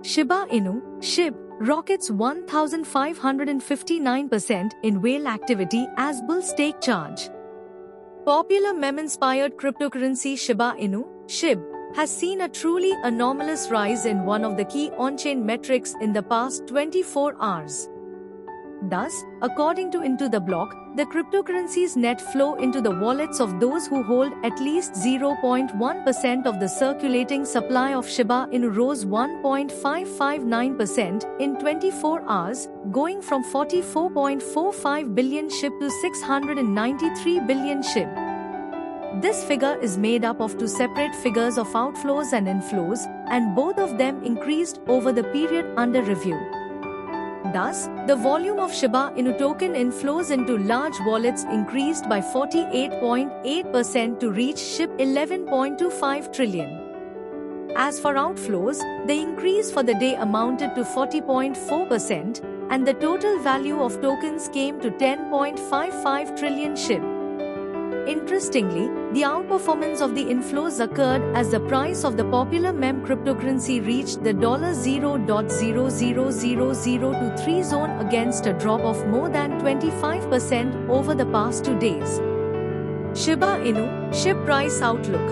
Shiba Inu, SHIB, rockets 1,559% in whale activity as bulls take charge. Popular meme-inspired cryptocurrency Shiba Inu, SHIB, has seen a truly anomalous rise in one of the key on-chain metrics in the past 24 hours. Thus, according to Into the Block, the cryptocurrency's net flow into the wallets of those who hold at least 0.1% of the circulating supply of Shiba Inu rose 1.559% in 24 hours, going from 44.45 billion SHIB to 693 billion SHIB. This figure is made up of two separate figures of outflows and inflows, and both of them increased over the period under review. Thus, the volume of Shiba Inu token inflows into large wallets increased by 48.8% to reach SHIB 11.25 trillion. As for outflows, the increase for the day amounted to 40.4%, and the total value of tokens came to 10.55 trillion SHIB. Interestingly, the outperformance of the inflows occurred as the price of the popular meme cryptocurrency reached the $0.00003 zone against a drop of more than 25% over the past 2 days. Shiba Inu, SHIB price outlook.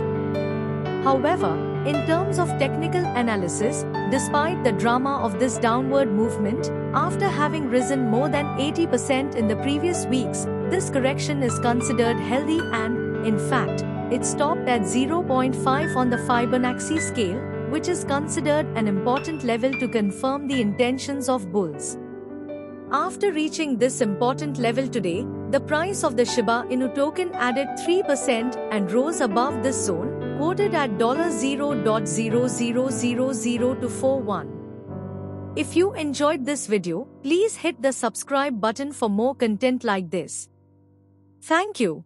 However, in terms of technical analysis, despite the drama of this downward movement, after having risen more than 80% in the previous weeks, this correction is considered healthy and, in fact, it stopped at 0.5 on the Fibonacci scale, which is considered an important level to confirm the intentions of bulls. After reaching this important level today, the price of the Shiba Inu token added 3% and rose above this zone, quoted at $0.0000241. If you enjoyed this video, please hit the subscribe button for more content like this. Thank you.